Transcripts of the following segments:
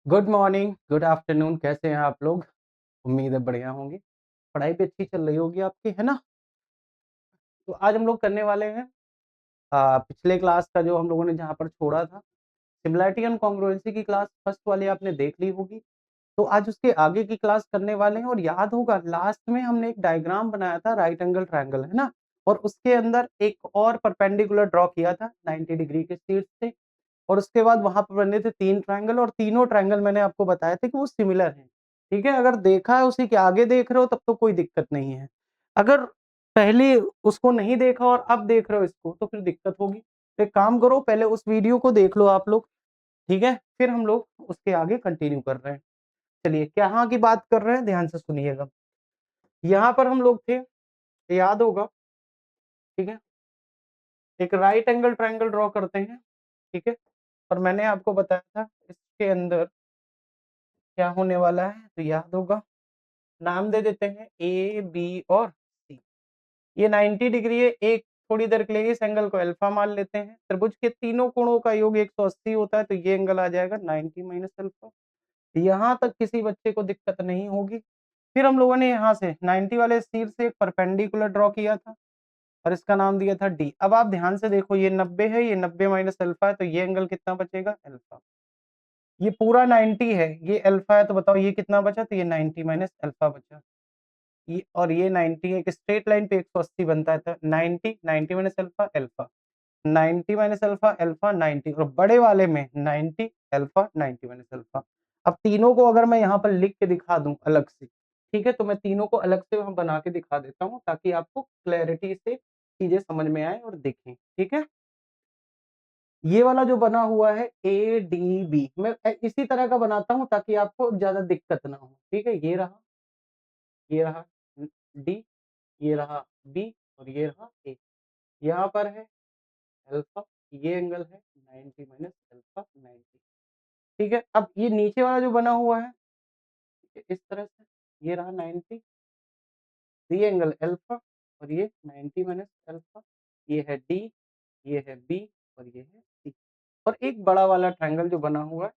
Good morning, good afternoon, कैसे हैं आप लोग? उम्मीद है बढ़िया होंगे। पढ़ाई भी अच्छी चल रही होगी आपकी, है ना? तो आज हम लोग करने वाले हैं पिछले क्लास का जो हम लोगों ने जहाँ पर छोड़ा था, सिमिलैरिटी एंड कॉन्ग्रुएंसी की क्लास फर्स्ट वाली आपने देख ली होगी। तो आज उसके आगे की क्लास करने वाले हैं और याद होगा लास्ट में हमने एक डायग्राम बनाया था राइट एंगल ट्रायंगल, है ना? और उसके अंदर एक और परपेंडिकुलर ड्रॉ किया था 90 डिग्री के शीर्ष से और उसके बाद वहाँ पे बने थे 3 ट्रायंगल और तीनों ट्रायंगल मैंने आपको बताया था कि वो सिमिलर हैं, ठीक है? अगर देखा है उसी के आगे देख रहे हो तब तो कोई दिक्कत नहीं है। अगर पहले उसको नहीं देखा और अब देख रहे हो इसको तो फिर दिक्कत होगी। तो एक काम करो पहले उस वीडियो को देख लो आप लोग, ठीक है? फिर हम लोग उसके आगे कंटिन्यू कर रहे हैं। चलिए कहाँ की बात कर रहे हैं ध्यान से सुनिएगा। यहाँ पर हम लोग थे, याद होगा, ठीक है? एक राइट एंगल ट्रायंगल ड्रॉ करते हैं, ठीक है? और मैंने आपको बताया था इसके अंदर क्या होने वाला है तो याद होगा, नाम दे देते हैं ए, बी और सी। ये 90 डिग्री है, एक थोड़ी देर के लिए इस एंगल को अल्फा मान लेते हैं। त्रिभुज के तीनों कोणों का योग 180 होता है तो ये एंगल आ जाएगा 90 माइनस अल्फा। यहाँ तक किसी बच्चे को दिक्कत नहीं होगी। फिर हम लोगों ने यहाँ से 90 वाले तीर से एक परपेंडिकुलर ड्रॉ किया था और इसका नाम दिया था डी। अब आप ध्यान से देखो ये 90 है, ये 90 माइनस अल्फा है तो ये एंगल कितना बचेगा अल्फा। ये पूरा 90 है, ये अल्फा है तो बताओ ये कितना बचा तो ये 90 माइनस अल्फा बचा। ये और ये 90 है, एक स्ट्रेट लाइन पे 180 बनता है तो 90 90 minus alpha alpha 90 minus alpha alpha 90 और बड़े वाले में 90 अल्फा 90 माइनस अल्फा। अब तीनों को अगर मैं यहाँ पर लिख के दिखा दूं अलग से, ठीक है, तो मैं तीनों को अलग से बना के दिखा देता हूँ ताकि आपको क्लैरिटी से चीजें समझ में आए और दिखें, ठीक है? ये वाला जो बना हुआ है ए डी बी, मैं इसी तरह का बनाता हूँ ताकि आपको ज्यादा दिक्कत ना हो, ठीक है? ये रहा डी, ये रहा बी और ये रहा ए। यहाँ पर है अल्फा, ये एंगल है 90 माइनस अल्फा 90, ठीक है? अब ये नीचे वाला जो बना हुआ है इस तरह से, ये रहा 90, ये एंगल अल्फा और ये 90 माइनस अल्फा, ये है डी, ये है बी और ये है सी। और एक बड़ा वाला ट्रायंगल जो बना हुआ है,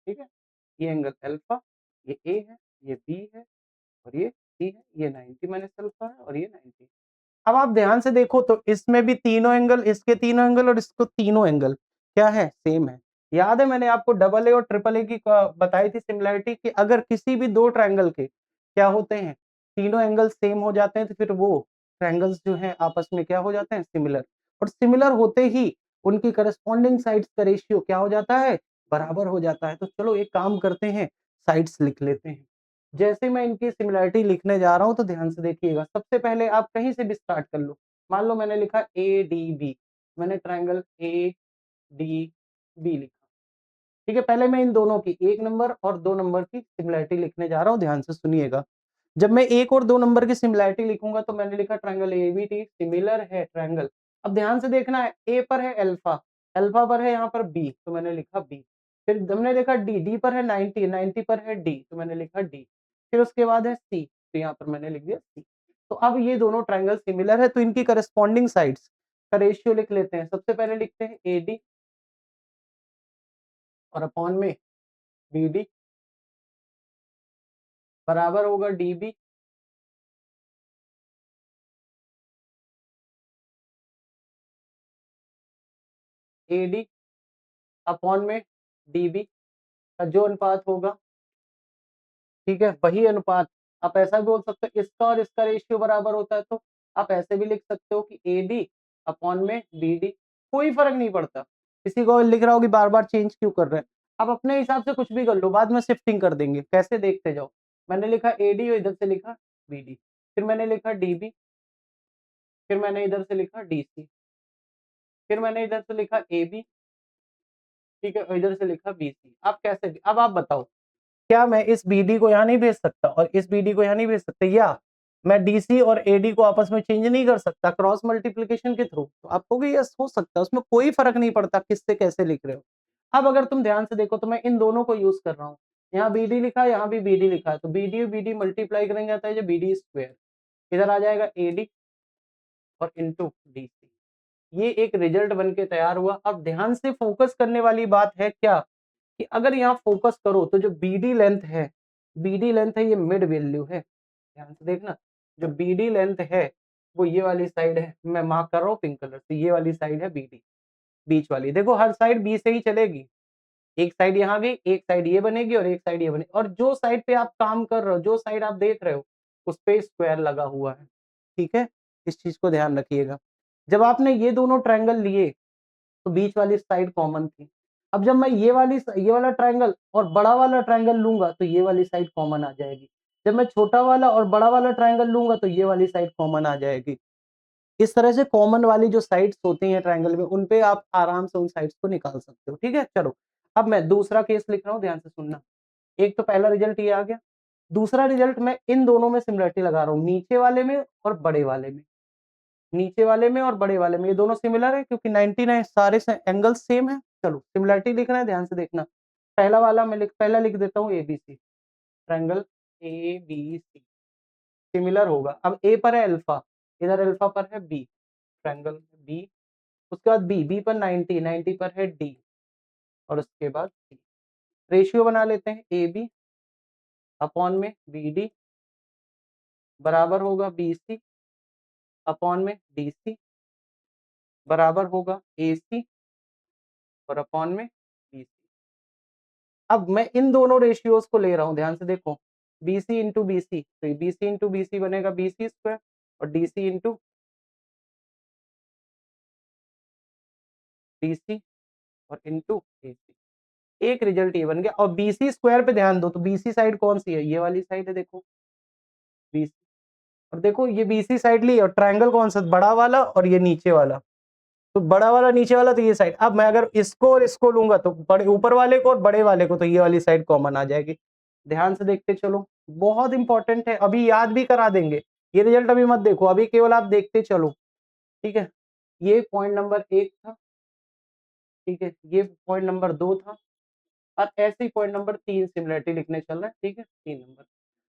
ठीक है? ये एंगल अल्फा, ये ए है, ये बी है और ये सी है, ये 90 माइनस अल्फा है और ये 90। अब आप ध्यान से देखो तो इसमें भी तीनों एंगल, इसके तीनों एंगल और इसको तीनों एंगल क्या है सेम है। याद है मैंने आपको डबल ए और ट्रिपल ए की बताई थी सिमिलैरिटी कि अगर किसी भी दो ट्रायंगल के क्या होते हैं तीनों एंगल सेम हो जाते हैं तो फिर वो ट्रायंगल्स जो हैं आपस में क्या हो जाते हैं सिमिलर। और सिमिलर होते ही उनकी करस्पॉन्डिंग साइड्स का रेशियो क्या हो जाता है बराबर हो जाता है। तो चलो एक काम करते हैं, साइड्स लिख लेते हैं। जैसे मैं इनकी सिमिलैरिटी लिखने जा रहा हूँ तो ध्यान से देखिएगा। सबसे पहले आप कहीं से भी स्टार्ट कर लो। मान लो मैंने लिखा एडीबी, मैंने ट्रायंगल एडीबी लिखा, ठीक है? पहले मैं इन दोनों की 1 नंबर और 2 नंबर की सिमिलैरिटी लिखने जा रहा हूँ, ध्यान से सुनिएगा। जब मैं 1 और 2 नंबर की सिमिलैरिटी लिखूंगा तो मैंने लिखा ट्रायंगल एबीडी सिमिलर है ट्रायंगल। अब ध्यान से देखना है, ए पर है अल्फा, अल्फा पर है यहाँ पर बी तो मैंने लिखा बी। फिर हमने देखा डी, डी पर है 90, 90 पर है डी तो मैंने लिखा डी। फिर उसके बाद है सी तो यहाँ पर मैंने लिख दिया सी। तो अब ये दोनों ट्रायंगल सिमिलर है तो इनकी करस्पॉन्डिंग साइड्स का रेशियो लिख लेते हैं। सबसे पहले लिखते हैं एडी और अपॉन में बीडी बराबर होगा डीबी एडी अपॉन में डीबी का जो अनुपात होगा, ठीक है, वही अनुपात। आप ऐसा भी बोल सकते हो इसका और इसका रेशियो बराबर होता है तो आप ऐसे भी लिख सकते हो कि एडी अपॉन में बीडी, कोई फर्क नहीं पड़ता। किसी को लिख रहा हो कि बार बार चेंज क्यों कर रहे हैं, आप अपने हिसाब से कुछ भी कर लो, बाद में शिफ्टिंग कर देंगे, कैसे देखते जाओ। मैंने लिखा एडी और इधर से लिखा बीडी, फिर मैंने लिखा डीबी, फिर मैंने इधर से लिखा डीसी, फिर मैंने इधर से लिखा एबी, ठीक है, और इधर से लिखा बीसी। आप कैसे भी, अब आप बताओ क्या मैं इस बीडी को यहाँ नहीं भेज सकता और इस बीडी को यहाँ नहीं भेज सकता, या मैं डीसी और एडी को आपस में चेंज नहीं कर सकता क्रॉस मल्टीप्लिकेशन के थ्रू? तो आप कहोगे यस हो सकता है, उसमें कोई फर्क नहीं पड़ता किससे कैसे लिख रहे हो। अब अगर तुम ध्यान से देखो तो मैं इन दोनों को यूज कर रहा हूँ, यहाँ बीडी लिखा है यहाँ भी बीडी लिखा है तो बीडी और बीडी मल्टीप्लाई करेंगे आता है जो बीडी स्क्वायर, इधर आ जाएगा एडी और इंटू डीसी। ये एक रिजल्ट बन के तैयार हुआ। अब ध्यान से फोकस करने वाली बात है क्या कि अगर यहाँ फोकस करो तो जो बीडी लेंथ है, बीडी लेंथ है, ये मिड वैल्यू है, ध्यान से देखना, जो बीडी लेंथ है वो ये वाली साइड है, मैं मार्क कर रहा हूँ पिंक कलर से, ये वाली साइड है बीडी, बीच वाली। देखो हर साइड बी से ही चलेगी, एक साइड यहाँ गई, एक साइड ये बनेगी और एक साइड ये बनेगी, और जो साइड पे आप काम कर रहे हो, जो साइड आप देख रहे हो, उस पे स्क्वायर लगा हुआ है, ठीक है, इस चीज को ध्यान रखिएगा। जब आपने ये दोनों ट्रायंगल लिए तो बीच वाली साइड कॉमन थी। अब जब मैं ये वाला ट्रायंगल और बड़ा वाला ट्रायंगल लूंगा तो ये वाली साइड कॉमन आ जाएगी। जब मैं छोटा वाला और बड़ा वाला ट्रायंगल लूंगा तो ये वाली साइड कॉमन आ जाएगी। इस तरह से कॉमन वाली जो साइड्स होती हैं ट्रायंगल में, उन पे आप आराम से उन साइड्स को निकाल सकते हो, ठीक है। चलो अब मैं दूसरा केस लिख रहा हूँ, ध्यान से सुनना। एक तो पहला रिजल्ट ये आ गया, दूसरा रिजल्ट मैं इन दोनों में सिमिलरिटी लगा रहा हूँ, नीचे वाले में और बड़े वाले में, नीचे वाले में और बड़े वाले में, ये दोनों सिमिलर है क्योंकि 99 सारे एंगल सेम है। चलो सिमिलरिटी लिखना है, ध्यान से देखना। पहला वाला मैं पहला लिख देता हूँ एबीसी, ट्रायंगल एबीसी सिमिलर होगा। अब ए पर है अल्फा, इधर अल्फा पर है बी, ट्रायंगल बी, उसके बाद बी, बी पर 90, 90 पर है डी, और उसके बाद सी। रेशियो बना लेते हैं, ए बी अपॉन में बी डी बराबर होगा बी सी अपॉन में डी सी बराबर होगा ए सी और अपॉन में बी सी। अब मैं इन दोनों रेशियोज को ले रहा हूं, ध्यान से देखो, B C into B C, तो B C into B C बनेगा बी सी स्क्वायर, और D C into D C और इंटू ए सी। एक रिजल्ट ये बन गया। और बी सी स्क्वायर पे ध्यान दो, तो बी सी साइड कौन सी है, ये वाली साइड है, देखो बी सी, और देखो ये बी सी साइड ली, और ट्रायंगल कौन सा, बड़ा वाला और ये नीचे वाला, तो बड़ा वाला नीचे वाला, तो ये साइड। अब मैं अगर इसको और इसको लूंगा तो बड़े ऊपर वाले को और बड़े वाले को, तो ये वाली साइड कॉमन आ जाएगी। ध्यान से देखते चलो, बहुत इंपॉर्टेंट है, अभी याद भी करा देंगे। ये रिजल्ट अभी मत देखो, अभी केवल आप देखते चलो, ठीक है। ये पॉइंट नंबर 1 था, ठीक है, ये पॉइंट नंबर 2 था, और ऐसे ही पॉइंट नंबर 3 सिमिलरिटी लिखने चल रहा है, ठीक है।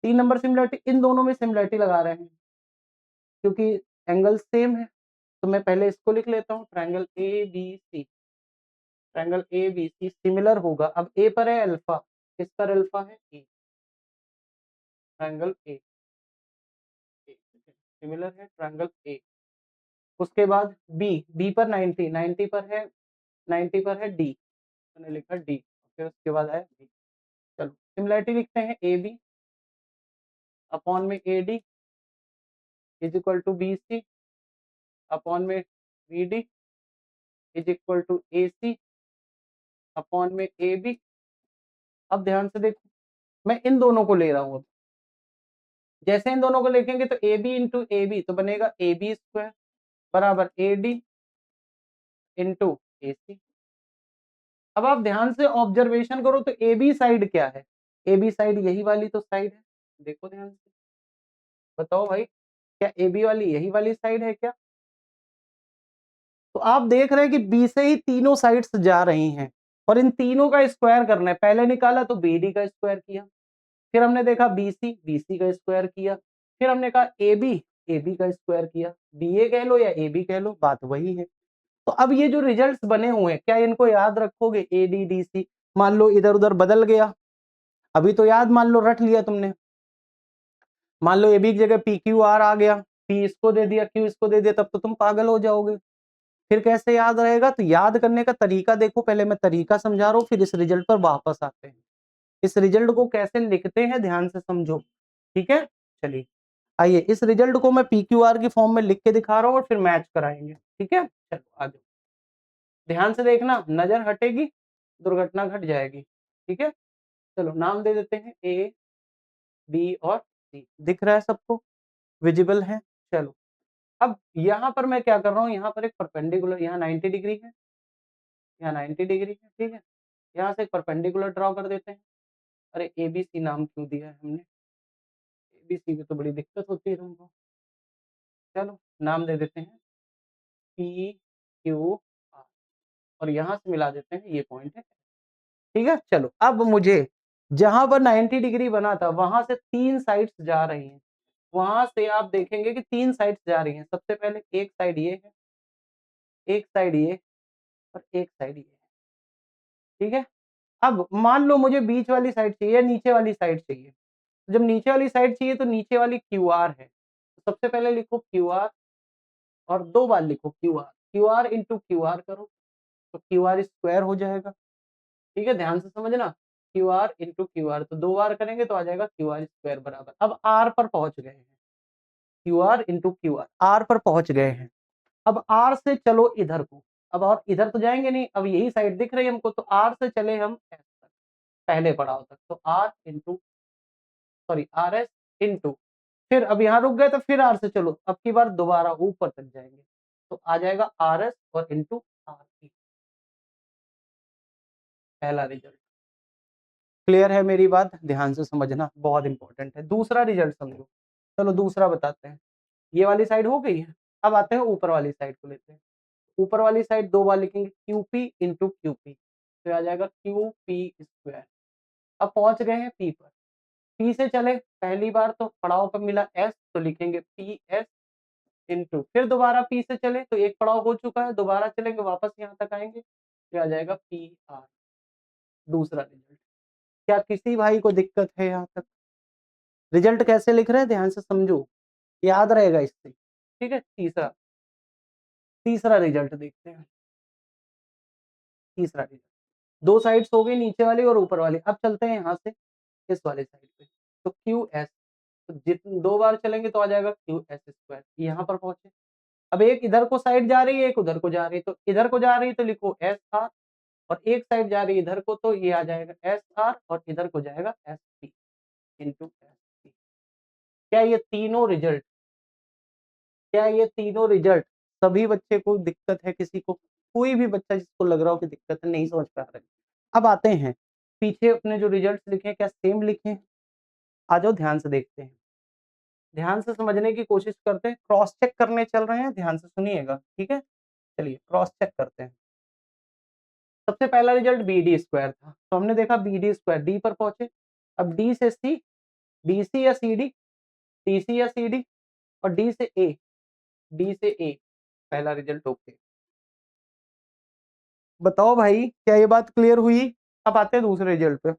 3 नंबर सिमिलरिटी, इन दोनों में सिमिलरिटी लगा रहे हैं क्योंकि एंगल सेम है। तो मैं पहले इसको लिख लेता हूँ, triangle A B C, triangle A B C similar होगा। अब ए पर है अल्फा, इस पर अल्फा है ए, ट्रायंगल ए सिमिलर है ट्रायंगल ए। उसके बाद बी, बी पर 90, 90 पर है, 90 पर है डी, मैंने लिखा डी, फिर उसके बाद है बी। चलो सिमिलरिटी लिखते हैं, ए बी अपॉन में A D is equal to B C upon में B D is equal to A C upon में ए बी। अब ध्यान से देखो, मैं इन दोनों को ले रहा हूँ। अब जैसे इन दोनों को लिखेंगे तो A B into A B, तो बनेगा ए बी स्क्वायर बराबर ए डी इंटू ए सी। अब आप ध्यान से ऑब्जर्वेशन करो तो ए बी साइड क्या है, ए बी साइड यही वाली तो साइड है, देखो ध्यान से, बताओ भाई, क्या ए बी वाली यही वाली साइड है क्या? तो आप देख रहे हैं कि बी से ही तीनों साइड्स जा रही हैं, और इन तीनों का स्क्वायर करना है। पहले निकाला तो बी डी का स्क्वायर किया, फिर हमने देखा बी सी का स्क्वायर किया, फिर हमने कहा ए बी का स्क्वायर किया, बी ए कह लो या ए बी कह लो, बात वही है। तो अब ये जो रिजल्ट्स बने हुए हैं, क्या इनको याद रखोगे, ए डी डी सी? मान लो इधर उधर बदल गया, अभी तो याद मान लो रट लिया तुमने, मान लो ए बी की जगह पी क्यू आर आ गया, पी इसको दे दिया, क्यू इसको दे दिया, तब तो तुम पागल हो जाओगे। फिर कैसे याद रहेगा? तो याद करने का तरीका देखो, पहले मैं तरीका समझा रहा हूँ, फिर इस रिजल्ट पर वापस आते हैं। इस रिजल्ट को कैसे लिखते हैं ध्यान से समझो, ठीक है। चलिए आइए, इस रिजल्ट को मैं पी क्यू आर की फॉर्म में लिख के दिखा रहा हूँ और फिर मैच कराएंगे, ठीक है। चलो आगे ध्यान से देखना, नजर हटेगी दुर्घटना घट जाएगी, ठीक है। चलो नाम दे देते हैं, ए बी और सी, दिख रहा है सबको, विजिबल है। चलो अब यहाँ पर मैं क्या कर रहा हूँ, यहाँ पर एक परपेंडिकुलर, यहाँ 90 डिग्री है, यहाँ 90 डिग्री है, ठीक है। यहाँ से एक परपेंडिकुलर ड्रॉ कर देते हैं। अरे ए बी सी नाम क्यों दिया है हमने, ए बी सी में तो बड़ी दिक्कत होती है तुमको। चलो नाम दे देते हैं पी क्यू आर, और यहाँ से मिला देते हैं, ये पॉइंट है, ठीक है। चलो अब मुझे जहां पर 90 डिग्री बना था वहां से 3 साइड्स जा रही हैं, वहां से आप देखेंगे कि 3 साइड्स जा रही हैं। सबसे पहले एक साइड ये है, एक साइड ये, और एक साइड ये है, ठीक है। अब मान लो मुझे बीच वाली साइड चाहिए या नीचे वाली साइड चाहिए। जब नीचे वाली साइड चाहिए तो नीचे वाली QR है। तो सबसे पहले लिखो QR और 2 बार लिखो QR, QR इंटू QR करो तो QR स्क्वायर हो जाएगा। ठीक है, ध्यान से समझना। QR इंटू QR तो 2 बार करेंगे तो आ जाएगा QR स्क्वायर बराबर। अब R पर पहुंच गए हैं, QR इंटू QR, R पर पहुंच गए हैं। अब R से चलो इधर को, अब और इधर तो जाएंगे नहीं, अब यही साइड दिख रही है हमको, तो R से चले हम S तक, पहले पड़ाव तक, तो R into sorry RS into, फिर अब यहाँ रुक गए तो फिर R से चलो, अब की बार दोबारा ऊपर तक जाएंगे, तो आ जाएगा RS और इंटू RE, पहला रिजल्ट। क्लियर है मेरी बात? ध्यान से समझना, बहुत इंपॉर्टेंट है। दूसरा रिजल्ट समझो, चलो दूसरा बताते हैं। ये वाली साइड हो गई है, अब आते हैं ऊपर वाली साइड को लेते हैं। ऊपर वाली साइड 2 बार लिखेंगे QP इंटू QP, तो आ जाएगा QP स्क्वायर। अब पहुंच गए हैं P पर, P से चले पहली बार तो पड़ाव पर मिला S, तो लिखेंगे PS इंटू, फिर दोबारा P से चले तो एक पड़ाव हो चुका है, दोबारा चलेंगे वापस यहाँ तक आएंगे, तो आ जाएगा PR। दूसरा रिजल्ट। क्या किसी भाई को दिक्कत है यहाँ तक? रिजल्ट कैसे लिख रहे हैं ध्यान से समझो, याद रहेगा इससे। ठीक है, तीसरा तीसरा रिजल्ट देखते हैं। तीसरा रिजल्ट, 2 साइड्स हो गई, नीचे वाली और ऊपर वाली। अब चलते हैं यहाँ से इस वाले साइड पे, तो QS, तो जितनी 2 बार चलेंगे तो आ जाएगा QS स्क्वायर। यहाँ पर पहुंचे, अब एक इधर को साइड जा रही है, एक उधर को जा रही है, तो इधर को जा रही है तो लिखो SR, और एक साइड जा रही है इधर को तो ये आ जाएगा SR, और इधर को जाएगा SP इंटू SP। क्या ये तीनों रिजल्ट, क्या ये तीनों रिजल्ट सभी बच्चे को दिक्कत है? किसी को, कोई भी बच्चा जिसको लग रहा हो कि दिक्कत है, नहीं समझ पा रहे? अब आते हैं पीछे अपने जो रिजल्ट्स लिखे हैं, क्या सेम लिखे हैं? आ जाओ ध्यान से देखते हैं, ध्यान से समझने की कोशिश करते हैं, क्रॉस चेक करने चल रहे हैं, ध्यान से सुनिएगा। ठीक है, चलिए क्रॉस चेक करते हैं। सबसे पहला रिजल्ट BD स्क्वायर था, तो हमने देखा BD स्क्वायर, D पर पहुंचे। अब D से C, BC या CD, TC या CD, और D से A, D से A, पहला रिजल्ट ओके। बताओ भाई, क्या ये बात क्लियर हुई? अब आते हैं दूसरे रिजल्ट पे,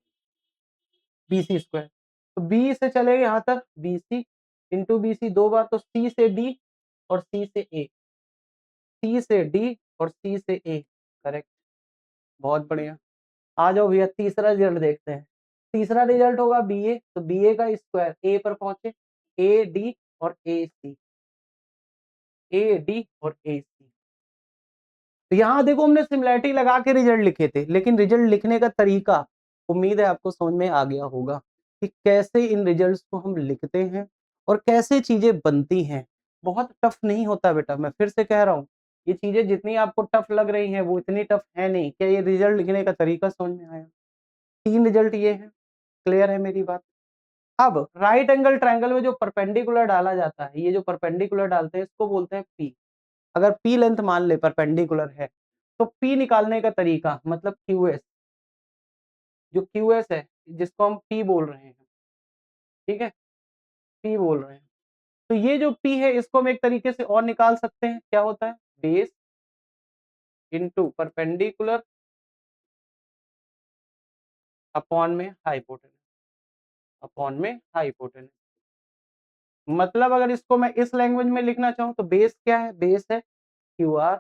BC स्क्वायर, तो B से चले यहाँ तक BC इंटू BC 2 बार, तो C से D और C से A, C से D और C से A, करेक्ट, बहुत बढ़िया। आ जाओ भैया तीसरा रिजल्ट देखते हैं। तीसरा रिजल्ट होगा BA, तो BA का स्क्वायर, A पर पहुंचे, AD और AC, AD और AC। तो यहाँ देखो हमने सिमिलैरिटी लगा के रिजल्ट लिखे थे, लेकिन रिजल्ट लिखने का तरीका उम्मीद है आपको समझ में आ गया होगा कि कैसे इन रिजल्ट्स को हम लिखते हैं और कैसे चीजें बनती हैं। बहुत टफ नहीं होता बेटा, मैं फिर से कह रहा हूँ, ये चीजें जितनी आपको टफ लग रही हैं वो इतनी टफ है नहीं। क्या ये रिजल्ट लिखने का तरीका समझ में आया? 3 रिजल्ट ये है, क्लियर है मेरी बात? अब राइट एंगल ट्रायंगल में जो परपेंडिकुलर डाला जाता है, ये जो परपेंडिकुलर डालते हैं इसको बोलते हैं P। अगर P लेंथ मान ले परपेंडिकुलर है, तो P निकालने का तरीका मतलब QS, जो QS है जिसको हम P बोल रहे हैं, ठीक है, P बोल रहे हैं, तो ये जो P है इसको हम एक तरीके से और निकाल सकते हैं। क्या होता है? बेस इंटू परपेंडिकुलर अपॉन में हाइपोटेनस, अपॉन में हाइपोटेनस। मतलब अगर इसको मैं इस लैंग्वेज में लिखना चाहूं तो बेस क्या है? बेस है QR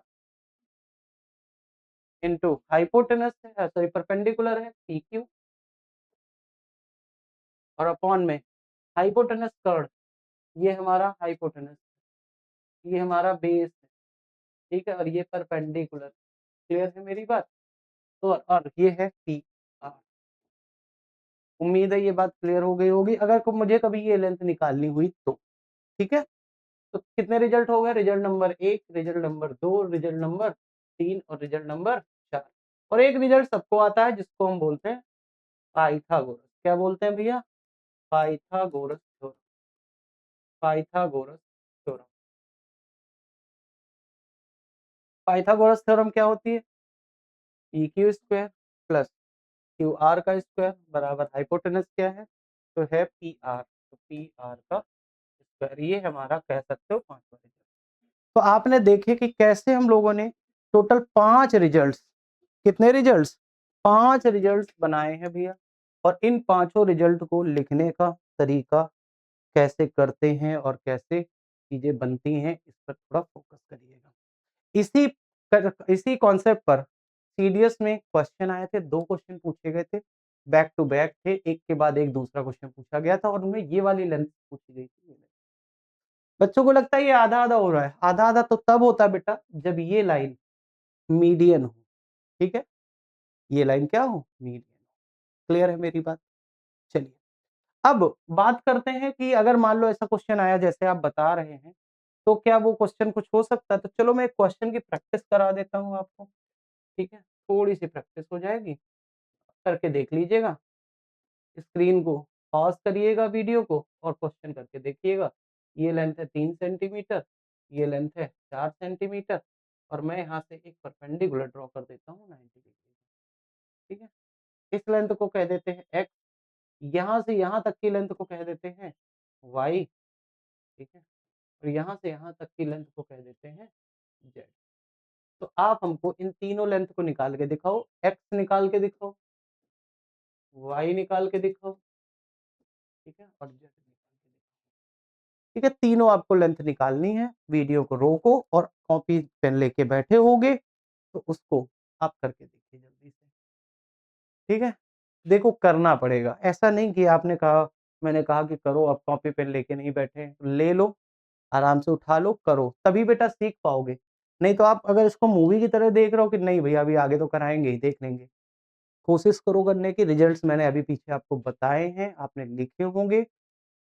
इंटू हाइपोटेनस है, सॉरी परपेंडिकुलर है PQ, और अपॉन में हाइपोटेनस कर्ड, ये हमारा हाइपोटेनस, ये हमारा बेस है, ठीक है, और ये परपेंडिकुलर। क्लियर है मेरी बात? तो और ये है पी आर। उम्मीद है ये बात क्लियर हो गई होगी, अगर मुझे कभी ये लेंथ निकालनी हुई तो। ठीक है, तो कितने रिजल्ट हो गए? Result number 1, result number 2, result number 3 और रिजल्ट नंबर 4। और एक रिजल्ट सबको आता है जिसको हम बोलते हैं पाइथागोरस। क्या बोलते हैं भैया? Pythagoras theorem, Pythagoras theorem. Pythagoras theorem क्या होती है? P Q square plus Q R का स्क्वायर बराबर हाइपोटेनस क्या है? तो है पी आर, तो पी आर का स्क्वायर। ये हमारा कह सकते हो 5वां रिजल्ट। तो आपने देखे कि कैसे हम लोगों ने टोटल 5 रिजल्ट्स, कितने रिजल्ट्स? 5 रिजल्ट्स बनाए हैं भैया और इन पाँचों रिजल्ट को लिखने का तरीका कैसे करते हैं और कैसे चीज़ें बनती हैं, इस पर थोड़ा फ़ोकस करिएगा। इसी कॉन्सेप्ट पर सीडीएस में क्वेश्चन आए थे, 2 क्वेश्चन पूछे गए थे, बैक टू बैक थे, एक के बाद एक दूसरा क्वेश्चन पूछा गया था और उनमें ये वाली लेंथ पूछी गई थी। बच्चों को लगता है ये आधा-आधा हो रहा है, आधा-आधा तो तब होता है बेटा जब ये लाइन मीडियन हो, ठीक है? ये लाइन क्या हो? मीडियन हो। क्लियर है मेरी बात? चलिए, अब बात करते हैं कि अगर मान लो ऐसा क्वेश्चन आया जैसे आप बता रहे हैं, तो क्या वो क्वेश्चन कुछ हो सकता है? तो चलो मैं एक क्वेश्चन की प्रैक्टिस करा देता हूँ आपको, ठीक है? थोड़ी-सी प्रैक्टिस हो जाएगी, करके देख लीजिएगा। स्क्रीन को पॉज़ करिएगा वीडियो को और क्वेश्चन करके देखिएगा। ये लेंथ है 3 सेंटीमीटर, ये लेंथ है 4 सेंटीमीटर और मैं यहाँ से एक परपेंडिकुलर ड्रॉ कर देता हूँ 90 डिग्री, ठीक है? इस लेंथ को कह देते हैं एक्स, यहाँ से यहाँ तक की लेंथ को कह देते हैं वाई, ठीक है? और यहाँ से यहाँ तक की लेंथ को कह देते हैं जेड। तो आप हमको इन तीनों लेंथ को निकाल के दिखाओ, एक्स निकाल के दिखाओ, वाई निकाल के दिखाओ, ठीक है? और जेड निकाल के दिखाओ। ठीक है, तीनों आपको लेंथ निकालनी है, वीडियो को रोको और कॉपी पेन लेके बैठे होगे, तो उसको आप करके देखिए जल्दी से, ठीक है? देखो करना पड़ेगा, ऐसा नहीं कि आपने कहा मैंने कहा कि करो, अब कॉपी पेन लेके नहीं बैठे हैं, ले लो, आराम से उठा लो, करो, तभी बेटा सीख पाओगे। नहीं तो आप अगर इसको मूवी की तरह देख रहे हो कि नहीं भैया अभी आगे तो कराएँगे ही, देख लेंगे। कोशिश करो करने की, रिजल्ट्स मैंने अभी पीछे आपको बताए हैं, आपने लिखे होंगे,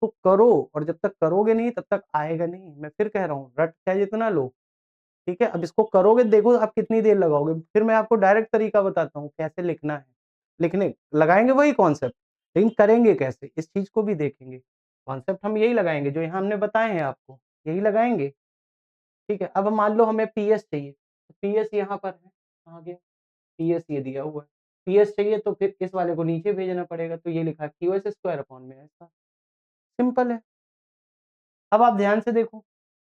तो करो और जब तक करोगे नहीं तब तक आएगा नहीं। मैं फिर कह रहा हूँ, रट चाहे जितना लो, ठीक है? अब इसको करोगे देखो आप कितनी देर लगाओगे, फिर मैं आपको डायरेक्ट तरीका बताता हूँ कैसे लिखना है। लिखने लगाएँगे वही कॉन्सेप्ट, लेकिन करेंगे कैसे? इस चीज़ को भी देखेंगे। कॉन्सेप्ट हम यही लगाएँगे जो यहाँ हमने बताए हैं आपको, यही लगाएँगे, ठीक है? अब मान लो हमें पीएस चाहिए, तो पीएस यहाँ पर है, कहाँ गया? पीएस ये दिया हुआ है। पीएस चाहिए तो फिर इस वाले को नीचे भेजना पड़ेगा, तो ये लिखा है क्यूएस स्क्वायर अपॉन में ऐसा, सिंपल है। अब आप ध्यान से देखो,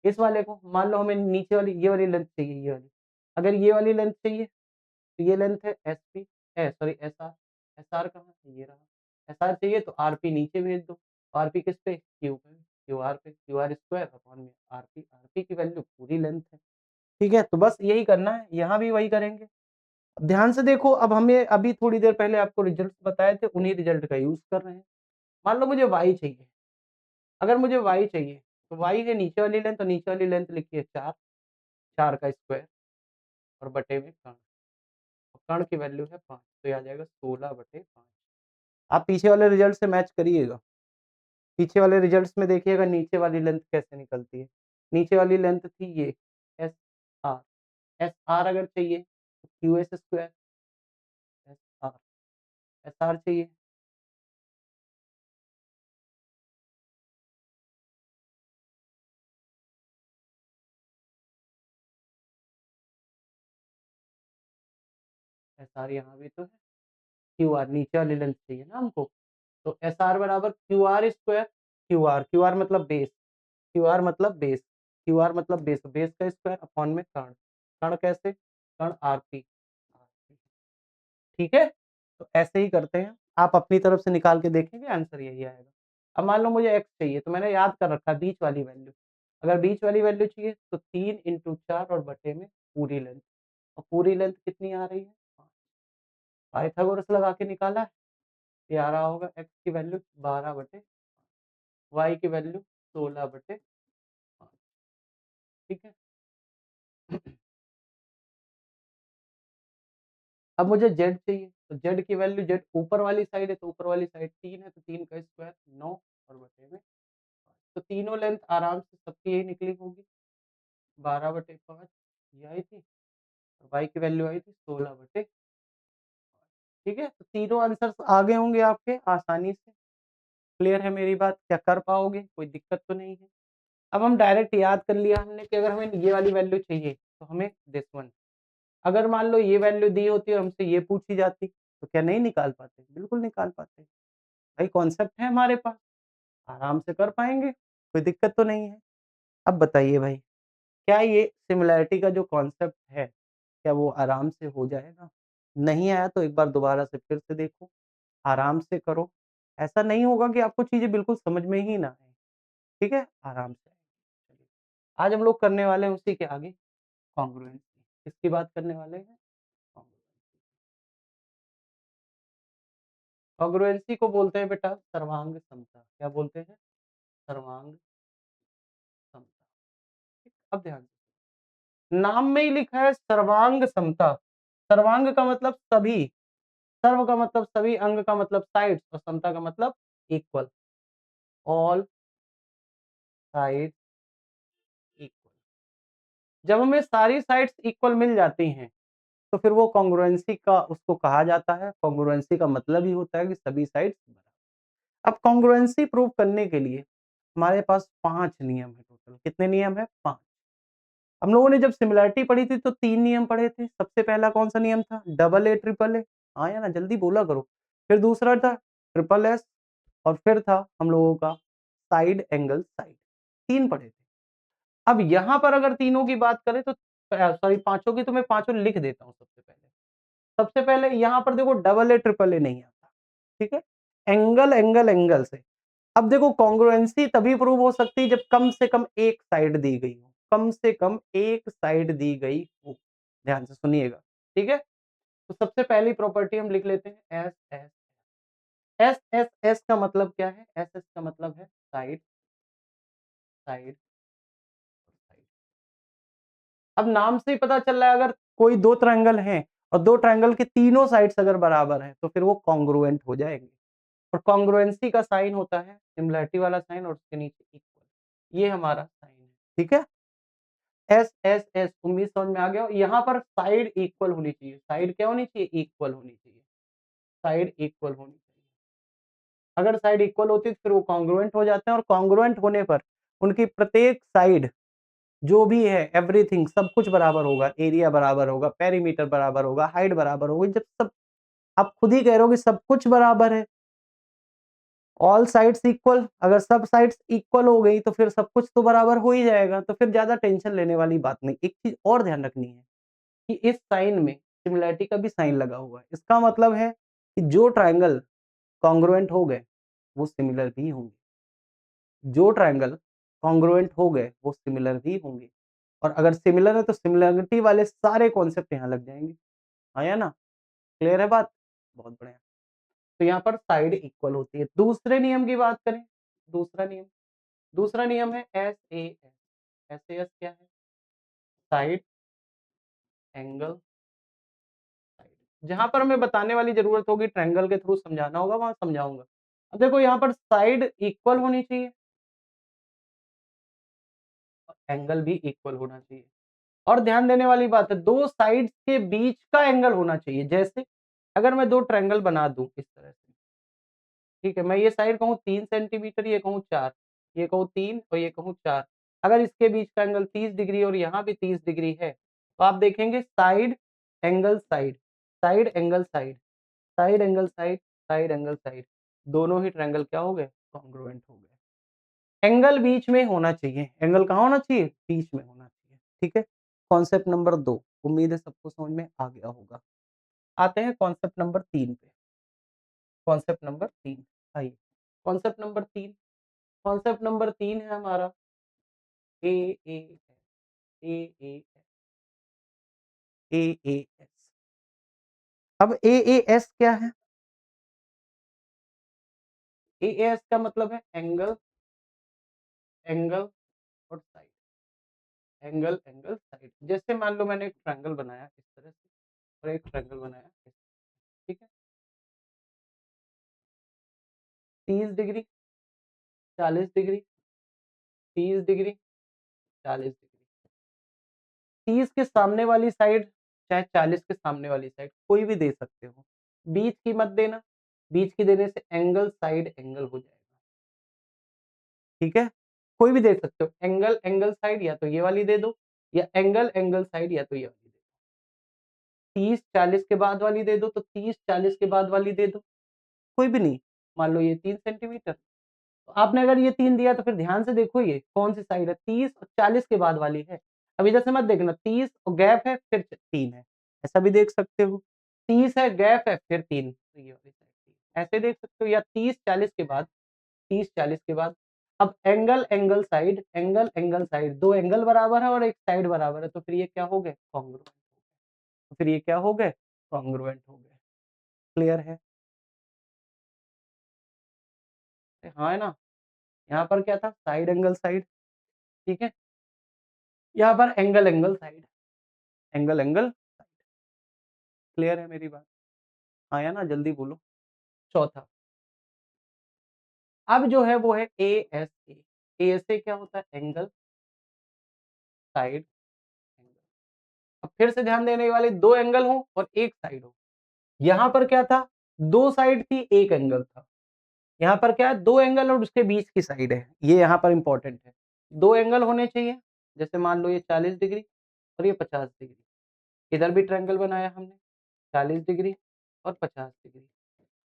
इस वाले को मान लो हमें नीचे वाली ये वाली लेंथ चाहिए, ये वाली। अगर ये वाली लेंथ चाहिए, तो ये लेंथ है एसपी सॉरी एसआर, एसआर कहाँ है? ये रहा। एसआर चाहिए तो आरपी नीचे भेज दो। आरपी किस पे? क्यू पे, क्यूआर पे, क्यूआर स्क्वायर अपॉन में आरपी, आरपी की वैल्यू पूरी लेंथ है। ठीक है? तो बस यही करना है, यहाँ भी वही करेंगे। अब ध्यान से देखो, अब हमें अभी थोड़ी देर पहले आपको रिजल्ट्स बताए थे, उन्हीं रिजल्ट का यूज़ कर रहे हैं। मान लो मुझे वाई चाहिए, अगर मुझे वाई चाहिए, तो वाई है नीचे वाली लेंथ और नीचे वाली लेंथ लिखिए 4, 4 का स्क्वायर और बटे में कर्ण, और कर्ण की वैल्यू है 5, तो ये आ जाएगा 16/5। आप पीछे वाले रिजल्ट से मैच करिएगा। पीछे वाले रिजल्ट्स में देखिएगा नीचे वाली लेंथ कैसे निकलती है। नीचे वाली लेंथ थी ये एसआर, एसआर अगर चाहिए तो क्यूएस स्क्वायर एसआर, एसआर चाहिए एसआर यहाँ भी तो है, क्यूआर नीचे वाली लेंथ चाहिए ना हमको, तो एसआर बराबर क्यूआर स्क्वायर, क्यूआर क्यूआर मतलब बेस, क्यूआर मतलब बेस, क्यूआर मतलब बेस, बेस का स्क्वायर अपॉन में कर्ण, कर्ण कैसे? कर्ण आरपी, ठीक है? तो ऐसे ही करते हैं, आप अपनी तरफ से निकाल के देखेंगे आंसर यही आएगा। अब मान लो मुझे एक्स चाहिए, तो मैंने याद कर रखा है बीच वाली वैल्यू, अगर बीच वाली वैल्यू चाहिए तो 3 इंटू 4 और बटे में पूरी लेंथ, और पूरी लेंथ कितनी आ रही है? पाइथागोरस लगा के निकाला है, ये आ रहा होगा एक्स की वैल्यू 12/, वाई की वैल्यू 16/5, ठीक है? अब मुझे जेड चाहिए, तो जेड की वैल्यू, जेड ऊपर वाली साइड है तो ऊपर वाली साइड 3 है, तो 3 का स्क्वायर 9 और बटे में 5, तो तीनों लेंथ आराम से सबकी यही निकली होगी, 12/5 ये आई थी और वाई की वैल्यू आई थी 16/5, ठीक है? तो तीनों आंसर्स आ गए होंगे आपके आसानी से। क्लियर है मेरी बात? क्या कर पाओगे? कोई दिक्कत तो नहीं है? अब हम डायरेक्ट याद कर लिया हमने कि अगर हमें ये वाली वैल्यू चाहिए, तो हमें दिस वन, अगर मान लो ये वैल्यू दी होती और हमसे ये पूछी जाती, तो क्या नहीं निकाल पाते? बिल्कुल निकाल पाते। भाई कॉन्सेप्ट है हमारे पास, आराम से कर पाएँगे, कोई दिक्कत तो नहीं है। अब बताइए भाई, क्या ये सिमिलैरिटी का जो कॉन्सेप्ट है, क्या वो आराम से हो जाएगा? नहीं आया तो एक बार दोबारा से फिर से देखो, आराम से करो। ऐसा नहीं होगा कि आपको चीज़ें बिल्कुल समझ में ही ना आए, ठीक है? आराम से। चलिए, आज हम लोग करने वाले हैं उसी के आगे कॉन्ग्रुएंसी। किसकी बात करने वाले हैं? कॉन्ग्रुएंसी। कॉन्ग्रुएंसी को बोलते हैं बेटा सर्वांग समता। क्या बोलते हैं? सर्वांग समता। अब ध्यान से, नाम में ही लिखा है सर्वांग समता। सर्वांग का मतलब सभी, सर्व का मतलब सभी, अंग का मतलब साइड्स और समता का मतलब इक्वल। All side equal. जब हमें सारी साइड्स इक्वल मिल जाती हैं तो फिर वो कॉन्ग्रुएंसी का उसको कहा जाता है। कॉन्ग्रुएंसी का मतलब ही होता है कि सभी साइड्स बराबर। अब कॉन्ग्रुएंसी प्रूव करने के लिए हमारे पास 5 नियम है टोटल। कितने नियम है? 5। हम लोगों ने जब सिमिलैरिटी पढ़ी थी तो 3 नियम पढ़े थे। सबसे पहला कौन-सा नियम था? Double A, triple A. हाँ या ना? जल्दी बोला करो। फिर दूसरा था ट्रिपल एस और फिर था हम लोगों का साइड एंगल साइड। 3 पढ़े थे। अब यहाँ पर अगर तीनों की बात करें तो सॉरी पाँचों की, तो मैं पाँचों लिख देता हूँ सबसे पहले। सबसे पहले यहाँ पर देखो डबल ए, ट्रिपल ए नहीं आता, ठीक है? एंगल, एंगल, एंगल से। अब देखो कॉन्ग्रुएंसी तभी प्रूव हो सकती है जब कम से कम एक साइड दी गई हो, कम से कम एक साइड दी गई हो। ध्यान से सुनिएगा, ठीक है? तो सबसे पहली प्रॉपर्टी हम लिख लेते हैं S S. S S S का मतलब क्या है? एस एस का मतलब है साइड, साइड, साइड। अब नाम से ही पता चल रहा है अगर कोई 2 ट्रायंगल हैं और 2 ट्रायंगल के तीनों साइड्स अगर बराबर हैं तो फिर वो कॉन्ग्रुएंट हो जाएंगे। और कॉन्ग्रुएंसी का साइन होता है सिमिलैरिटी वाला साइन और उसके नीचे इक्वल। ये हमारा साइन है, ठीक है? एस एस एस उम्मीद समझ में आ गया। यहाँ पर साइड इक्वल होनी चाहिए। साइड क्या होनी चाहिए? इक्वल होनी चाहिए। साइड इक्वल होनी चाहिए। अगर साइड इक्वल होती है तो फिर वो कॉन्ग्रुएंट हो जाते हैं और कॉन्ग्रुएंट होने पर उनकी प्रत्येक साइड जो भी है एवरीथिंग सब कुछ बराबर होगा, एरिया बराबर होगा, पेरीमीटर बराबर होगा, हाइट बराबर होगी। जब सब आप खुद ही कह रहे हो कि सब कुछ बराबर है, ऑल साइड्स इक्वल, अगर सब साइड्स इक्वल हो गई तो फिर सब कुछ तो बराबर हो ही जाएगा, तो फिर ज्यादा टेंशन लेने वाली बात नहीं। एक चीज और ध्यान रखनी है कि इस साइन में सिमिलैरिटी का भी साइन लगा हुआ है। इसका मतलब है कि जो ट्रायंगल कॉन्ग्रुएंट हो गए वो सिमिलर भी होंगे। जो ट्रायंगल कॉन्ग्रुएंट हो गए वो सिमिलर भी होंगे। और अगर सिमिलर है तो सिमिलरिटी वाले सारे कॉन्सेप्ट यहाँ लग जाएंगे। हाँ या ना? क्लियर है बात? बहुत बढ़िया। तो यहाँ पर साइड इक्वल होती है। दूसरे नियम की बात करें, दूसरा नियम, दूसरा नियम है S A S. S A S क्या है? Side angle side. जहां पर हमें बताने वाली जरूरत होगी, ट्रायंगल के थ्रू समझाना होगा, वहां समझाऊंगा। अब देखो यहाँ पर साइड इक्वल होनी चाहिए और एंगल भी इक्वल होना चाहिए। और ध्यान देने वाली बात है, दो साइड्स के बीच का एंगल होना चाहिए। जैसे अगर मैं दो ट्रायंगल बना दूं इस तरह से, ठीक है, मैं ये साइड कहूँ 3 सेंटीमीटर, ये कहूँ 4, ये कहूँ 3 और ये कहूँ 4। अगर इसके बीच का एंगल 30 डिग्री और यहाँ भी 30 डिग्री है तो आप देखेंगे side angle side, side angle side, side angle side, side angle side, दोनों ही ट्रायंगल क्या हो गए? कॉन्ग्रुएंट हो गए। एंगल बीच में होना चाहिए। एंगल कहाँ होना चाहिए? बीच में होना चाहिए, ठीक है? कॉन्सेप्ट नंबर 2, उम्मीद है सबको समझ में आ गया होगा। आते हैं कॉन्सेप्ट नंबर 3 पे। कॉन्सेप्ट नंबर 3, आइए। कॉन्सेप्ट नंबर 3, कॉन्सेप्ट नंबर 3 है हमारा ए ए ए ए ए ए एस। अब ए एस क्या है? ए एस का मतलब है एंगल, एंगल और साइड, एंगल एंगल साइड। जैसे मान लो मैंने एक ट्रायंगल बनाया इस तरह से और एक ट्रायंगल बनाया इस, ठीक है, 30 डिग्री, 40 डिग्री, 30 डिग्री, 40 डिग्री। 30 के सामने वाली साइड चाहे 40 के सामने वाली साइड कोई भी दे सकते हो, बीच की मत देना। बीच की देने से एंगल साइड एंगल हो जाएगा, ठीक है? कोई भी दे सकते हो, एंगल एंगल साइड या तो ये वाली दे दो या एंगल एंगल साइड या तो ये वाली दे दो। 30-40 के बाद वाली दे दो तो 30-40 के बाद वाली दे दो, कोई भी नहीं। मान लो ये 3 सेंटीमीटर, तो आपने अगर ये 3 दिया तो फिर ध्यान से देखो ये कौन सी साइड है, 30 और 40 के बाद वाली है। अब इधर से मत देखना, 30 और गैप है फिर 3 है, ऐसा भी देख सकते हो। 30 है, गैप है, फिर 3, तो ये वाली साइड 3 ऐसे देख सकते हो, या 30 40 के बाद, 30 40 के बाद। अब angle angle side, angle angle side, 2 angle बराबर है और एक साइड बराबर है, तो फिर ये क्या हो गए? कॉन्ग्रुएंट। तो फिर ये क्या हो गए? कॉन्ग्रुएंट हो गए। क्लियर है? हाँ है ना? यहाँ पर क्या था? साइड एंगल साइड, ठीक है? यहाँ पर angle angle side, angle angle. Clear है मेरी बात? हाँ या ना? जल्दी बोलो। चौथा, अब जो है वो है एएसए। एएसए क्या होता है? Angle side angle. अब फिर से ध्यान देने वाले, 2 एंगल हो और एक साइड हो। यहाँ पर क्या था? 2 साइड थी, एक एंगल था। यहाँ पर क्या है? 2 एंगल और उसके बीच की साइड है। ये यहाँ पर इंपॉर्टेंट है। 2 एंगल होने चाहिए, जैसे मान लो ये 40 डिग्री और ये 50 डिग्री। इधर भी ट्रायंगल बनाया हमने, 40 डिग्री और 50 डिग्री।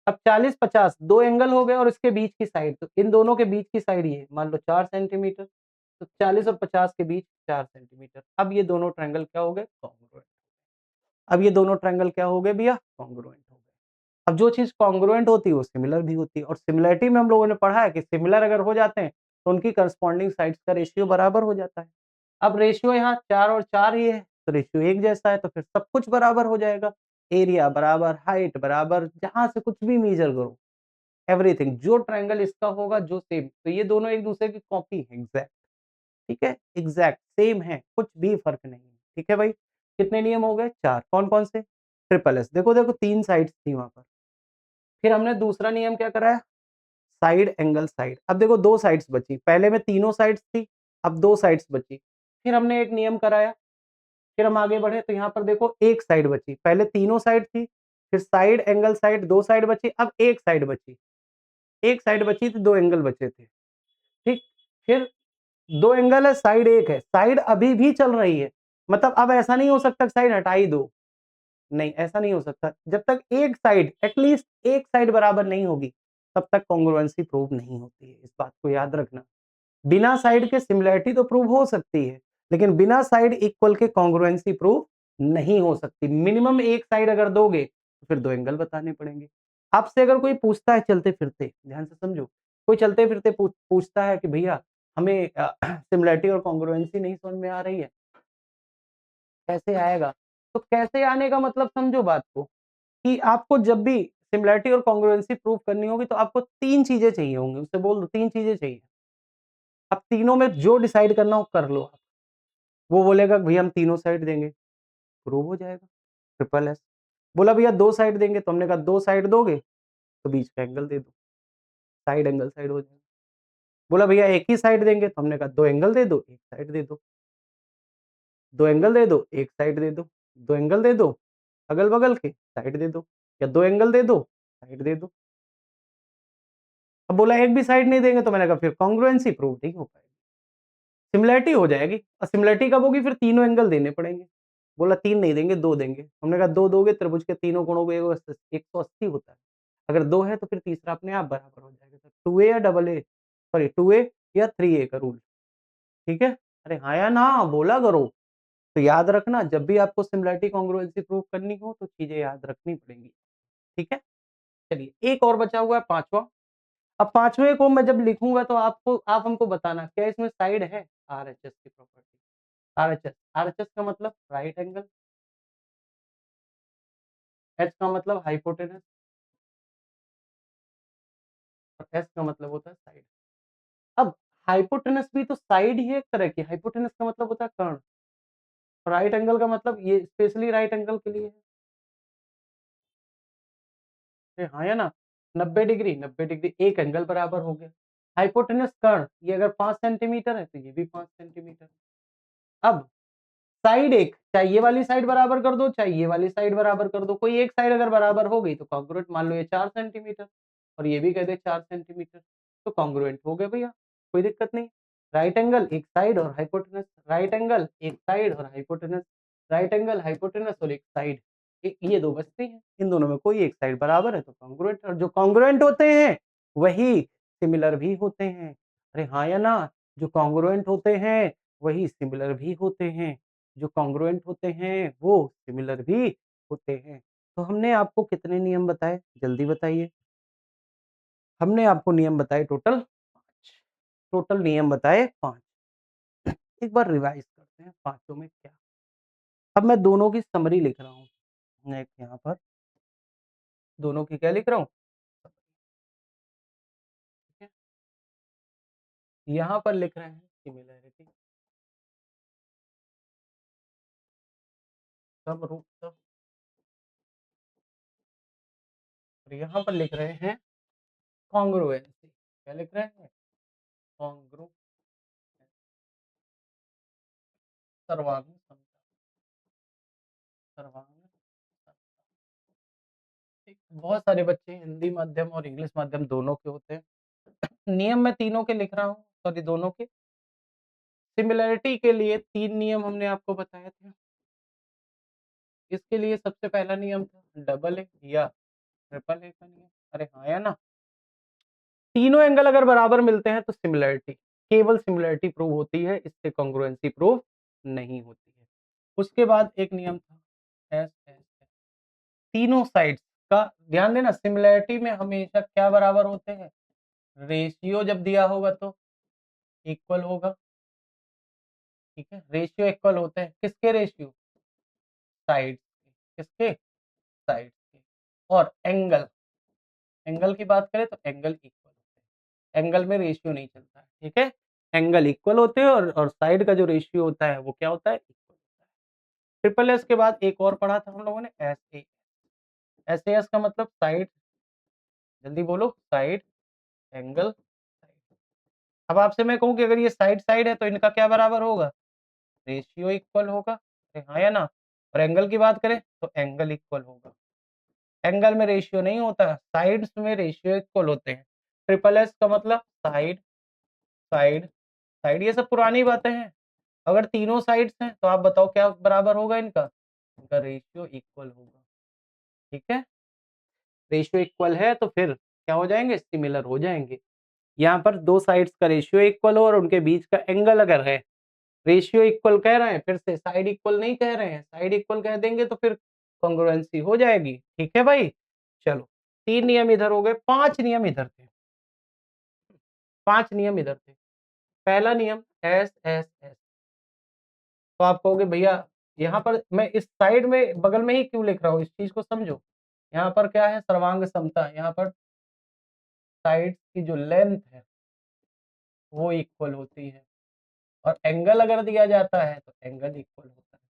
अब 40-50 2 एंगल हो गए और इसके बीच की साइड, तो इन दोनों के बीच की साइड ये मान लो 4 सेंटीमीटर, तो 40 और 50 के बीच 4 सेंटीमीटर। अब ये दोनों ट्रायंगल क्या हो गए? कॉन्ग्रुएंट। अब ये दोनों ट्रायंगल क्या हो गए भैया? कॉन्ग्रुएंट हो गए। अब जो चीज़ कॉन्ग्रुएंट होती है वो सिमिलर भी होती है, और सिमिलरिटी में हम लोगों ने पढ़ा है कि सिमिलर अगर हो जाते हैं तो उनकी करस्पॉन्डिंग साइड्स का रेशियो बराबर हो जाता है। अब रेशियो यहाँ 4 और 4 ही है, तो रेशियो एक जैसा है, तो फिर सब कुछ बराबर हो जाएगा। एरिया बराबर, हाइट बराबर, जहाँ से कुछ भी मेजर करो, एवरीथिंग जो ट्रायंगल इसका होगा जो सेम, तो ये दोनों एक दूसरे की कॉपी है एग्जैक्ट। ठीक है? एग्जैक्ट सेम है, कुछ भी फर्क नहीं है। ठीक है भाई? कितने नियम हो गए? 4। कौन-कौन से? Triple S. देखो 3 साइड्स थी वहाँ पर। फिर हमने दूसरा नियम क्या कराया? Side angle side. अब देखो 2 साइड्स बची, पहले में तीनों साइड्स थी, अब 2 साइड्स बची। फिर हमने एक नियम कराया, फिर हम आगे बढ़े तो यहाँ पर देखो एक साइड बची, पहले तीनों साइड थी, फिर साइड एंगल साइड 2 साइड बची, अब एक साइड बची। एक साइड बची थी, 2 एंगल बचे थे। ठीक? फिर 2 एंगल है, साइड 1 है, साइड अभी भी चल रही है। मतलब अब ऐसा नहीं हो सकता साइड हटा ही दो। नहीं, ऐसा नहीं हो सकता। जब तक एक साइड, एटलीस्ट एक साइड बराबर नहीं होगी, तब तक कांग्रुएंसी प्रूव नहीं होती है। इस बात को याद रखना। बिना साइड के सिमिलैरिटी तो प्रूव हो सकती है, लेकिन बिना साइड इक्वल के कांग्रुएंसी प्रूव नहीं हो सकती। मिनिमम एक साइड अगर दोगे, तो फिर 2 एंगल बताने पड़ेंगे। आपसे अगर कोई पूछता है चलते-फिरते, ध्यान से समझो, कोई चलते-फिरते पूछता है कि भैया हमें सिमिलैरिटी और कांग्रुएंसी नहीं समझ में आ रही है, कैसे आएगा? तो कैसे आने का मतलब समझो बात को, कि आपको जब भी सिमिलैरिटी और कांग्रुएंसी प्रूव करनी होगी तो आपको 3 चीज़ें चाहिए होंगी, उससे बोल दो 3 चीज़ें चाहिए। अब तीनों में जो डिसाइड करना हो कर लो आप। वो बोलेगा भैया हम तीनों साइड देंगे, प्रूव हो जाएगा, ट्रिपल एस। बोला भैया 2 साइड देंगे, तो हमने कहा 2 साइड दोगे, तो बीच का एंगल दे दो, साइड एंगल साइड हो जाएगा। बोला भैया एक ही साइड देंगे, तो हमने कहा 2 एंगल दे दो, 1 साइड दे दो। 2 एंगल दे दो, 1 साइड दे दो। 2 एंगल दे दो, अगल-बगल के साइड दे दो, या 2 एंगल दे दो, साइड दे दो। अब बोला एक भी साइड नहीं देंगे, तो मैंने कहा फिर कांग्रुएंसी प्रूव नहीं हो पाएगी। सिमिलैरिटी हो जाएगी, और सिमिलैरिटी कब होगी? फिर तीनों एंगल देने पड़ेंगे। बोला 3 नहीं देंगे, 2 देंगे। हमने कहा 2 दोगे, त्रिभुज के तीनों कोणों पे 180 होता है। अगर 2 है तो फिर तीसरा अपने आप बराबर हो जाएगा। तो 2a या डबल ए, सॉरी 2a या 3a का रूल। ठीक है? अरे हाँ या ना बोला करो। तो याद रखना, जब भी आपको सिमिलैरिटी कांग्रुएंसी प्रूव करनी हो तो चीजें याद रखनी पड़ेंगी। ठीक है? चलिए एक और बचा हुआ है, 5वां। अब 5वें को मैं जब लिखूंगा तो आप हमको बताना क्या इसमें साइड है? आरएचएस की प्रॉपर्टी। आरएचएस, आरएचएस का मतलब राइट एंगल, एच का मतलब हाइपोटेनस, और एस का मतलब होता है साइड। अब हाइपोटेनस भी तो साइड ही एक तरह की, हाइपोटेनस का मतलब होता है कर्ण, राइट एंगल का मतलब ये स्पेशली राइट एंगल के लिए है। हाँ या ना? 90 डिग्री, 90 डिग्री एक एंगल बराबर हो गया। हाइपोटेनस कर्ण, ये अगर 5 सेंटीमीटर है तो ये भी 5 सेंटीमीटर। अब साइड एक, चाहे ये वाली साइड बराबर कर दो, चाहे ये वाली साइड बराबर कर दो, कोई एक साइड अगर बराबर हो गई तो कॉन्ग्रुएंट। मान लो ये 4 सेंटीमीटर और ये भी कह दे 4 सेंटीमीटर, तो कॉन्ग्रुएंट हो गए भैया, कोई दिक्कत नहीं। राइट एंगल एक साइड और हाइपोटेनस, राइट एंगल एक साइड और हाइपोटेनस, राइट एंगल हाइपोटेनस और एक साइड, ये 2 बचते हैं। इन दोनों में कोई एक साइड बराबर है तो कॉन्ग्रुएंट, और जो कॉन्ग्रुएंट होते हैं वही सिमिलर भी होते हैं। अरे हाँ या ना? जो कॉन्ग्रुएंट होते हैं वही सिमिलर भी होते हैं। जो कॉन्ग्रुएंट होते हैं वो सिमिलर भी होते हैं। तो हमने आपको कितने नियम बताए? जल्दी बताइए। हमने आपको नियम बताए टोटल 5। टोटल नियम बताए 5। एक बार रिवाइज़ करते हैं पाँचों में क्या। अब मैं दोनों की समरी लिख रहा हूँ। मैं एक यहाँ पर दोनों की क्या लिख रहा हूँ? ठीक है? यहाँ पर लिख रहे हैं सिमिलैरिटी। सब और यहाँ पर लिख रहे हैं कॉन्ग्रुएंसी। क्या लिख रहे हैं? कॉन्ग्रु सर्वांग समता। सर्वांग समता। ठीक, बहुत सारे बच्चे हिंदी माध्यम और इंग्लिश माध्यम दोनों के होते हैं। नियम मैं तीनों के लिख रहा हूँ, सॉरी दोनों के। सिमिलैरिटी के लिए 3 नियम हमने आपको बताए थे। इसके लिए सबसे पहला नियम था डबल ए या ट्रिपल ए का नियम। अरे हाँ या ना? तीनों एंगल अगर बराबर मिलते हैं तो सिमिलैरिटी, केवल सिमिलैरिटी प्रूव होती है, इससे कॉन्ग्रुएंसी प्रूव नहीं होती है। उसके बाद एक नियम था एस एस एस। तीनों साइड्स का ध्यान देना, सिमिलैरिटी में हमेशा क्या बराबर होते हैं? रेशियो जब दिया होगा तो इक्वल होगा। ठीक है, रेशियो इक्वल होते हैं, किसके रेशियो? साइड के। किसके? साइड के। और एंगल, एंगल की बात करें तो एंगल इक्वल होते हैं, एंगल में रेशियो नहीं चलता है। ठीक है, एंगल इक्वल होते हैं और साइड का जो रेशियो होता है वो क्या होता है? इक्वल होता है। ट्रिपल एस के बाद एक और पढ़ा था हम लोगों ने S A. S A S का मतलब साइड, जल्दी बोलो, साइड एंगल साइड। अब आपसे मैं कहूं कि अगर ये साइड साइड है तो इनका क्या बराबर होगा? रेशियो इक्वल होगा। हाँ या ना? और एंगल की बात करें तो एंगल इक्वल होगा। एंगल में रेशियो नहीं होता, साइड्स में रेशियो इक्वल होते हैं। ट्रिपल एस का मतलब साइड साइड साइड, ये सब पुरानी बातें हैं। अगर तीनों साइड्स हैं तो आप बताओ क्या बराबर होगा इनका? इनका रेशियो इक्वल होगा। ठीक है, रेशियो इक्वल है तो फिर क्या हो जाएंगे? सिमिलर हो जाएंगे। यहाँ पर दो साइड्स का रेशियो इक्वल हो और उनके बीच का एंगल अगर है, रेशियो इक्वल कह रहे हैं, फिर से साइड इक्वल नहीं कह रहे हैं, साइड इक्वल कह देंगे तो फिर कॉन्ग्रुएंसी हो जाएगी। ठीक है भाई, चलो 3 नियम इधर हो गए, 5 नियम इधर थे। 5 नियम इधर थे। पहला नियम एस एस एस। तो आप कहोगे भैया यहाँ पर मैं इस साइड में बगल में ही क्यों लिख रहा हूँ, इस चीज को समझो। यहाँ पर क्या है? सर्वांग समता। यहाँ पर साइड की जो लेंथ है वो इक्वल होती है और एंगल अगर दिया जाता है तो एंगल इक्वल होता है।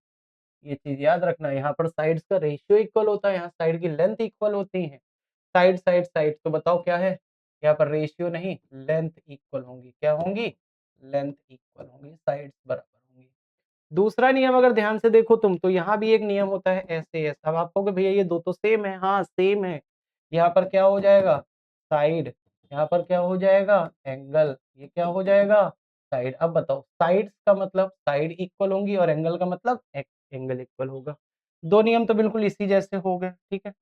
ये चीज याद रखना, यहाँ पर साइड्स का रेशियो इक्वल होता है, यहाँ साइड की लेंथ इक्वल होती है। साइड साइड साइड तो बताओ क्या है? यहाँ पर रेशियो नहीं, लेंथ इक्वल होंगी। क्या होंगी? लेंथ इक्वल होंगी, साइड्स बराबर होंगी। दूसरा नियम अगर ध्यान से देखो तुम तो यहाँ भी एक नियम होता है ऐसे एस। अब आप कहोगे भैया ये दो तो सेम है। हाँ सेम है। यहाँ पर क्या हो जाएगा? साइड। यहाँ पर क्या हो जाएगा? एंगल। ये क्या हो जाएगा? साइड। अब बताओ, साइड्स का मतलब साइड इक्वल होंगी और एंगल का मतलब एंगल इक्वल होगा। दो नियम तो बिल्कुल इसी जैसे हो गए। ठीक है,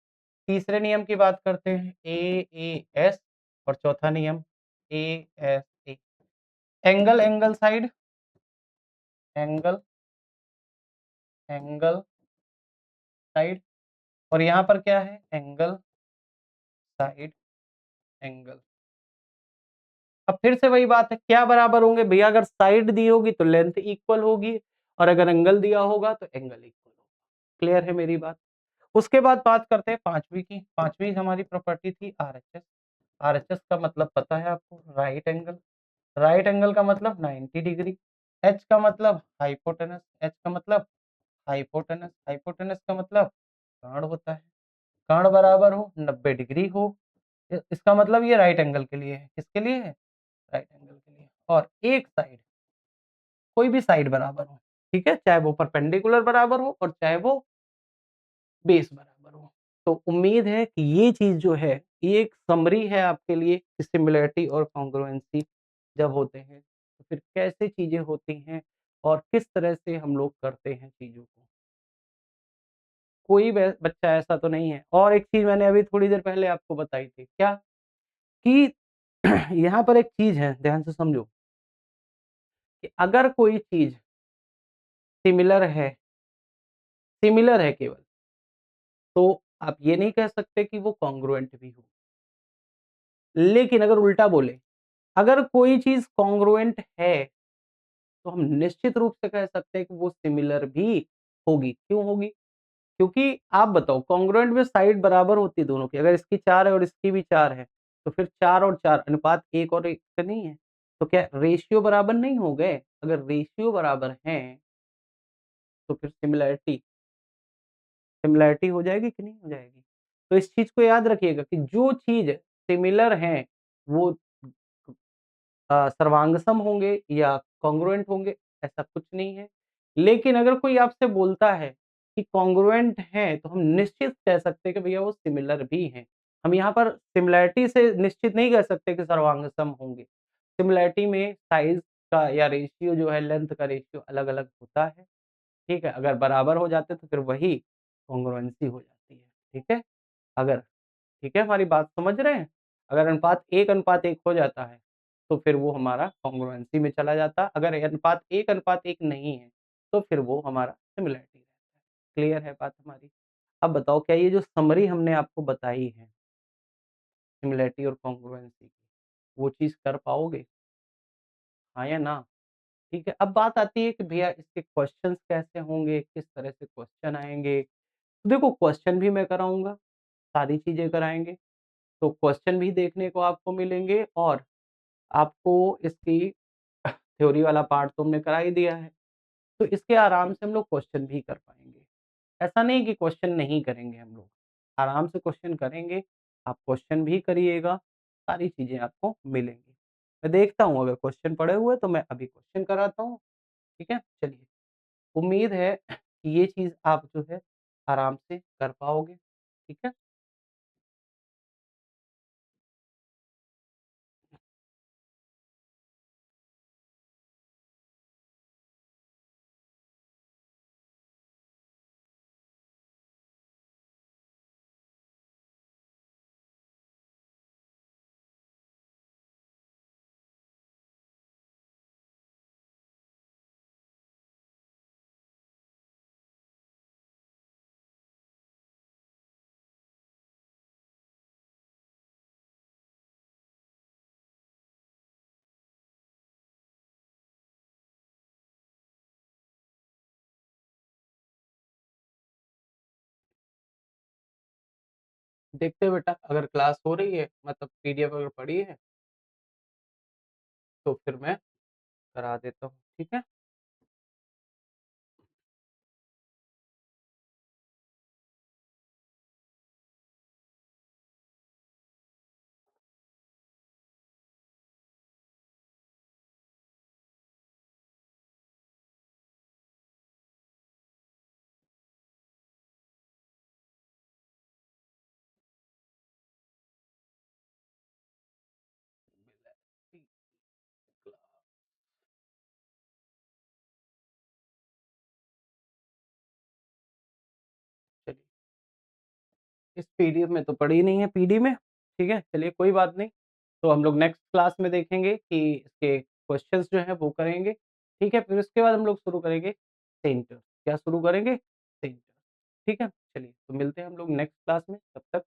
तीसरे नियम की बात करते हैं ए ए एस। और चौथा नियम A S A. Angle angle side, angle angle side. और यहाँ पर क्या है? Angle side angle. अब फिर से वही बात है, क्या बराबर होंगे भैया? अगर साइड दी होगी तो लेंथ इक्वल होगी और अगर एंगल दिया होगा तो एंगल इक्वल होगा। क्लियर है मेरी बात? उसके बाद बात करते हैं पांचवी की। पांचवी हमारी प्रॉपर्टी थी आरएचएस। आरएचएस का मतलब पता है आपको? Right angle. राइट एंगल का मतलब 90 डिग्री। एच का मतलब हाइपोटेनस। एच का मतलब हाइपोटेनस। हाइपोटेनस का मतलब कर्ण होता है। कर्ण बराबर हो 90 डिग्री हो, इसका मतलब ये राइट एंगल के लिए है। किसके लिए है? राइट एंगल के लिए। और एक साइड, कोई भी साइड बराबर हो, ठीक है, चाहे वो परपेंडिकुलर बराबर हो और चाहे वो बेस बराबर हो। तो उम्मीद है कि ये चीज जो है ये एक समरी है आपके लिए कि सिमिलरिटी और कॉन्ग्रुएंसी जब होते हैं तो फिर कैसे चीजें होती हैं और किस तरह से हम लोग करते हैं चीजों को। कोई बच्चा ऐसा तो नहीं है। और एक चीज मैंने अभी थोड़ी देर पहले आपको बताई थी, क्या कि यहाँ पर एक चीज है, ध्यान से समझो कि अगर कोई चीज सिमिलर है, सिमिलर है केवल, तो आप ये नहीं कह सकते कि वो कॉन्ग्रुएंट भी हो। लेकिन अगर उल्टा बोले, अगर कोई चीज़ कॉन्ग्रुएंट है, तो हम निश्चित रूप से कह सकते हैं कि वो सिमिलर भी होगी। क्यों होगी? क्योंकि आप बताओ कॉन्ग्रुएंट में साइड बराबर होती है दोनों की, अगर इसकी 4 है और इसकी भी 4 है, तो फिर 4 और 4 अनुपात 1 और 1 से नहीं है? तो क्या रेशियो बराबर नहीं हो गए? अगर रेशियो बराबर हैं, तो फिर सिमिलैरिटी हो जाएगी कि नहीं हो जाएगी? तो इस चीज़ को याद रखिएगा कि जो चीज़ सिमिलर हैं, वो सर्वांगसम होंगे या कॉन्ग्रुएंट होंगे, ऐसा कुछ नहीं है। लेकिन अगर कोई आपसे बोलता है कि कॉन्ग्रुएंट हैं, तो हम निश्चित कह सकते हैं कि भैया वो सिमिलर भी हैं। हम यहाँ पर सिमिलैरिटी से निश्चित नहीं कह सकते कि सर्वांगसम होंगे। सिमिलैरिटी में साइज़ का या रेशियो जो है लेंथ का रेशियो अलग-अलग होता है, ठीक है? अगर बराबर हो जाते तो फिर वही कॉन्ग्रुएंसी हो जाती है, ठीक है? अगर ठीक है, हमारी बात समझ रहे हैं? अगर अनुपात 1 हो जाता है, तो फिर वो हमारा कॉन्ग्रुएंसी में चला जाता है। अगर अनुपात 1 नहीं है, तो फिर वो हमारा सिमिलैरिटी रहता है। क्लियर है बात हमारी? अब बताओ क्या ये जो समरी हमने आपको बताई है, सिमिलैरिटी और कॉन्ग्रुएंसी की, वो चीज़ कर पाओगे? हाँ या ना? ठीक है, अब बात आती है कि भैया इसके क्वेश्चन्स कैसे होंगे, किस तरह से क्वेश्चन आएँगे? तो देखो क्वेश्चन भी मैं कराऊँगा, सारी चीज़ें कराएँगे। तो क्वेश्चन भी देखने को आपको मिलेंगे और आपको इसकी थ्योरी वाला पार्ट तो हमने करा ही दिया है। तो इसके आराम से हम लोग क्वेश्चन भी कर पाएँगे। ऐसा नहीं कि क्वेश्चन नहीं करेंगे हम लोग, आराम से क्वेश्चन करेंगे, आप क्वेश्चन भी करिएगा, सारी चीज़ें आपको मिलेंगी। मैं देखता हूँ अगर क्वेश्चन पड़े हुए तो मैं अभी क्वेश्चन कराता हूँ, ठीक है? चलिए, उम्मीद है कि ये चीज़ आप जो है आराम से कर पाओगे, ठीक है? देखते हैं बेटा अगर क्लास हो रही है मतलब पीडीएफ अगर पड़ी है, तो फिर मैं करा देता हूँ, ठीक है? चलिए, इस पीडीएफ में तो पड़ी नहीं है पीडी में, ठीक है? चलिए कोई बात नहीं, तो हम लोग नेक्स्ट क्लास में देखेंगे कि इसके क्वेश्चंस जो हैं वो करेंगे, ठीक है? फिर उसके बाद हम लोग शुरू करेंगे सेंटर, क्या शुरू करेंगे? सेंटर, ठीक है? चलिए, तो मिलते हैं हम लोग नेक्स्ट क्लास में, तब तक